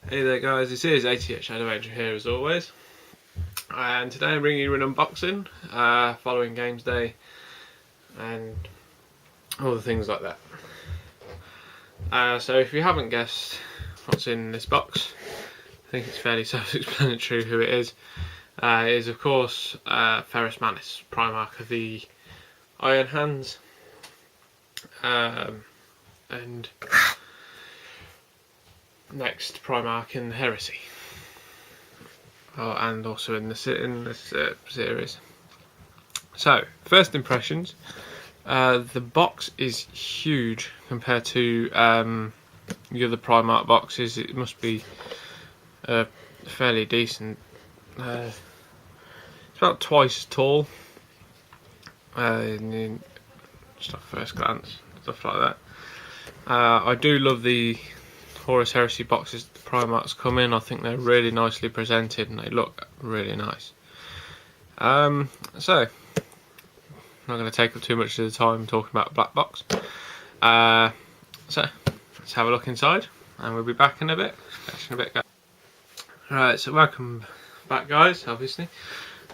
Hey there guys, this is ATH Shadow Angel here as always, and today I'm bringing you an unboxing following games day and all the things like that. So if you haven't guessed what's in this box, I think it's fairly self-explanatory who it is. It is of course Ferrus Manus, Primarch of the Iron Hands, and next Primarch in Heresy, and also in this series. So, first impressions. The box is huge compared to the other Primarch boxes. It must be fairly decent. It's about twice as tall. Just at first glance, stuff like that. I do love the Horus Heresy boxes the Primarchs come in. I think they're really nicely presented and they look really nice. So, I'm not going to take up too much of the time talking about a black box. So, let's have a look inside and we'll be back in a bit. Alright, so welcome back guys, obviously.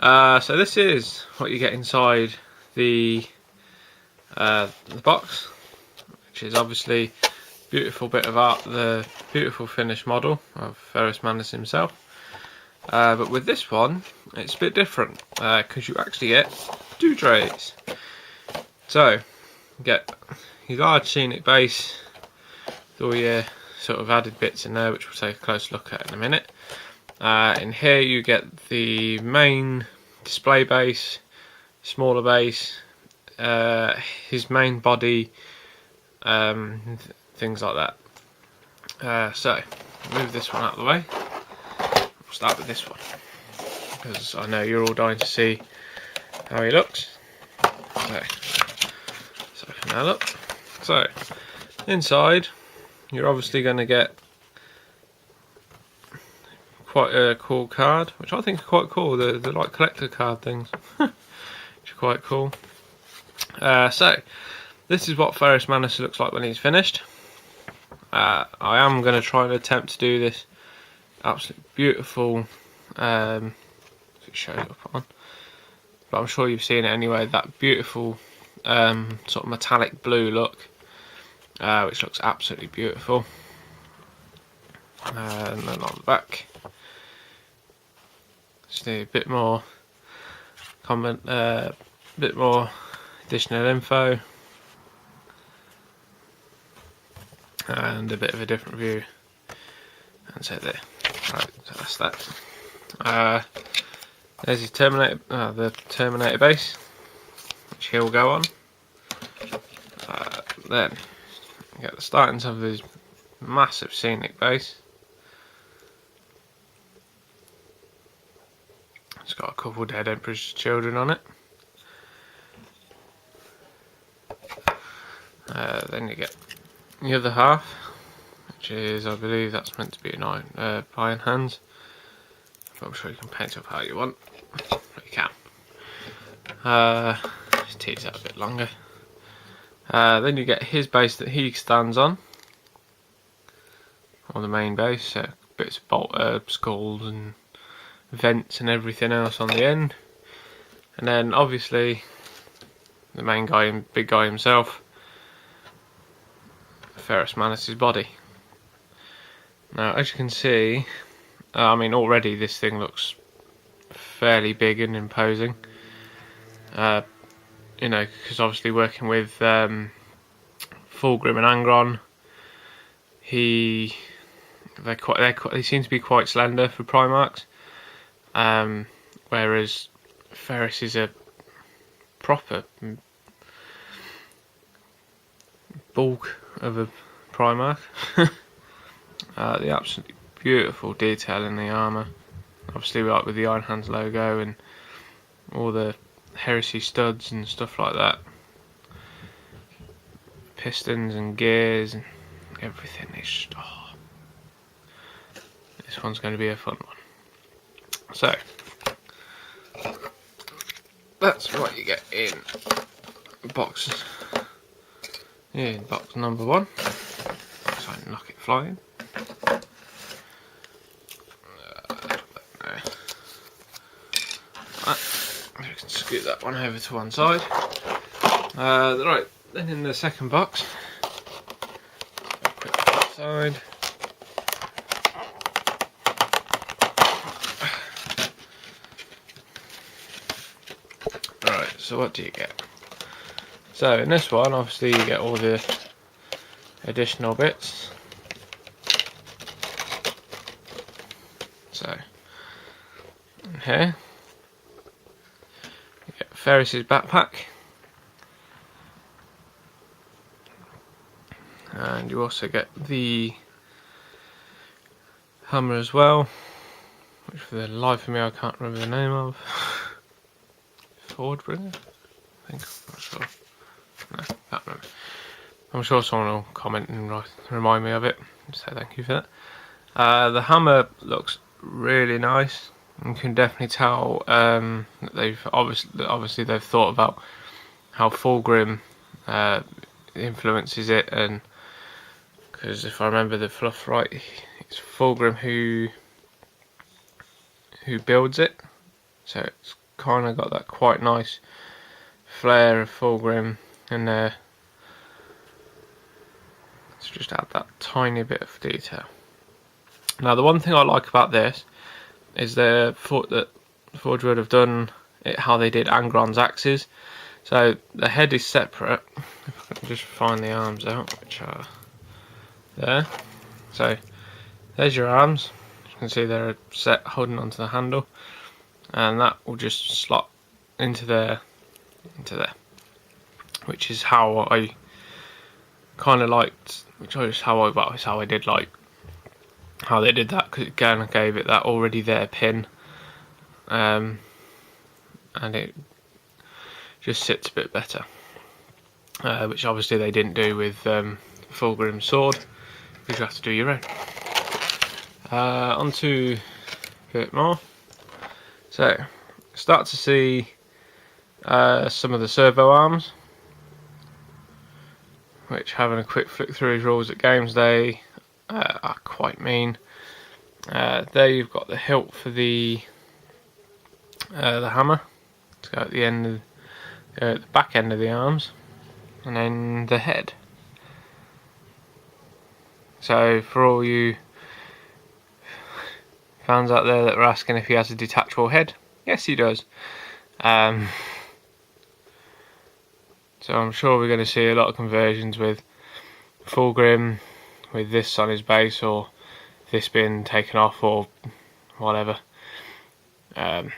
So this is what you get inside the box, which is obviously beautiful bit of art, the beautiful finished model of Ferrus Manus himself. But with this one, it's a bit different because you actually get two trays. So, you get your large scenic base with all your sort of added bits in there, which we'll take a close look at in a minute. In here you get the main display base, smaller base, his main body, things like that. So, move this one out of the way. We'll start with this one because I know you're all dying to see how he looks. So open that up. So, inside, you're obviously going to get quite a cool card, which I think are quite cool. They're like collector card things, which are quite cool. So, this is what Ferrus Manus looks like when he's finished. I am going to try and attempt to do this absolutely beautiful, if it shows up on, but I'm sure you've seen it anyway, that beautiful sort of metallic blue look, which looks absolutely beautiful. And then on the back, just a bit more comment, bit more additional info. And a bit of a different view, and so there. Right, so that's that. There's his Terminator, the Terminator base, which he'll go on. Then you get the startings of his massive scenic base. It's got a couple of dead Emperor's children on it. Then you get the other half, which is, I believe that's meant to be an iron hands. But I'm sure you can paint up how you want, but you can. Just tease out a bit longer. Then you get his base that he stands on the main base, so bits of skulls and vents and everything else on the end. And then obviously the main guy, big guy himself, Ferrus Manus' body. Now, as you can see, I mean, already this thing looks fairly big and imposing. You know, because obviously working with Fulgrim and Angron, they seem to be quite slender for Primarchs, whereas Ferrus is a proper bulk of a Primarch. The absolutely beautiful detail in the armour, obviously like with the Iron Hands logo and all the Heresy studs and stuff like that, pistons and gears and everything. It's just, this one's going to be a fun one. So that's what you get in box. In box number one. So I knock it flying. scoot that one over to one side. Right, then in the second box, quick side. Right, so what do you get? So in this one, obviously you get all the additional bits. So in here you get Ferrus's backpack, and you also get the hammer as well, which for the life of me I can't remember the name of. Forgebringer? I think, I'm not sure. No, can't remember. I'm sure someone will comment and remind me of it, so thank you for that. The hammer looks really nice. You can definitely tell that they've obviously they've thought about how Fulgrim influences it, and because if I remember the fluff right, it's Fulgrim who builds it, so it's kind of got that quite nice flare of Fulgrim in there. Let's just add that tiny bit of detail. Now the one thing I like about this is they thought that Forge would have done it how they did Angron's axes. So the head is separate. If I can just find the arms out, which are there. So there's your arms. You can see they're set holding onto the handle, and that will just slot into there, which is how I kind of liked. It's how I did like how they did that, because it again gave it that already there pin, and it just sits a bit better, which obviously they didn't do with Fulgrim's sword, because you have to do your own. Onto a bit more. So start to see some of the servo arms, which, having a quick flick through his rules at Games Day, are quite mean. There you've got the hilt for the hammer to go at the end of the back end of the arms, and then the head. So for all you fans out there that were asking if he has a detachable head, yes he does. So I'm sure we're going to see a lot of conversions with Fulgrim with this on his base, or this being taken off, or whatever. But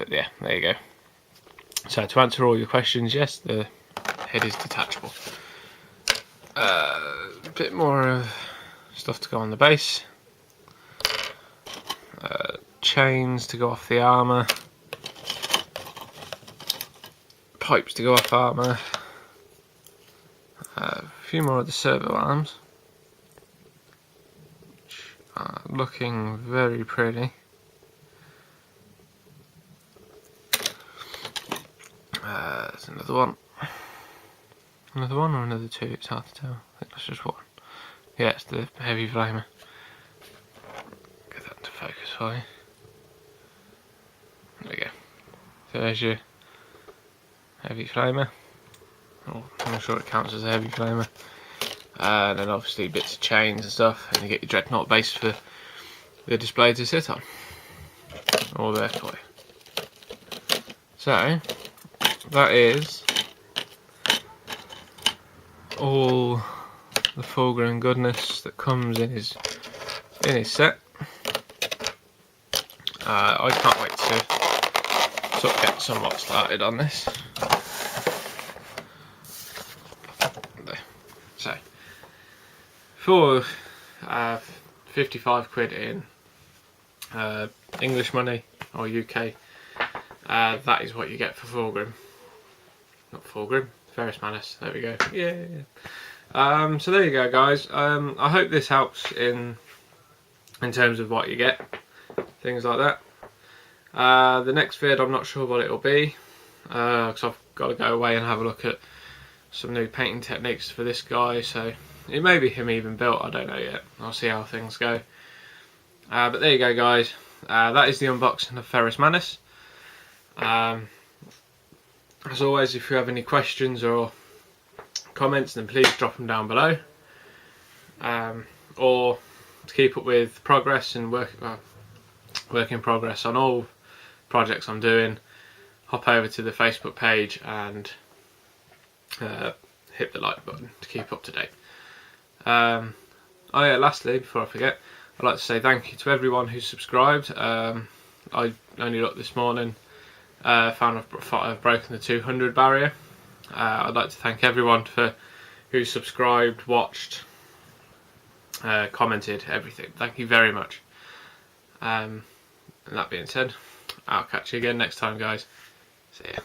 yeah, there you go. So to answer all your questions, yes, the head is detachable. A bit more of stuff to go on the base. Chains to go off the armour. Pipes to go off armour. A few more of the servo arms, which are looking very pretty. There's another one. Another one or another two? It's hard to tell. I think that's just one. Yeah, it's the heavy flamer. Get that into focus for you. There we go. So there's your heavy flamer. Oh, I'm not sure it counts as a heavy flamer. And then obviously bits of chains and stuff, and you get your dreadnought base for the display to sit on. All there for you. So that is all the Fulgrim goodness that comes in his set. I can't wait to sort of get somewhat started on this. So for 55 quid in English money or UK, that is what you get for Fulgrim. Not Fulgrim, Ferrus Manus. There we go. Yeah. So there you go, guys. I hope this helps in terms of what you get, things like that. The next vid, I'm not sure what it'll be, because I've got to go away and have a look at some new painting techniques for this guy. So it may be him even built. I don't know yet. I'll see how things go. But there you go, guys. That is the unboxing of Ferrus Manus. as always, if you have any questions or comments, then please drop them down below. Or to keep up with progress and work in progress on all projects I'm doing, hop over to the Facebook page and hit the like button to keep up to date. Oh yeah, lastly, before I forget, I'd like to say thank you to everyone who's subscribed. I only looked this morning, found I've broken the 200 barrier. I'd like to thank everyone who subscribed, watched, commented, everything. Thank you very much. And that being said, I'll catch you again next time, guys. See ya.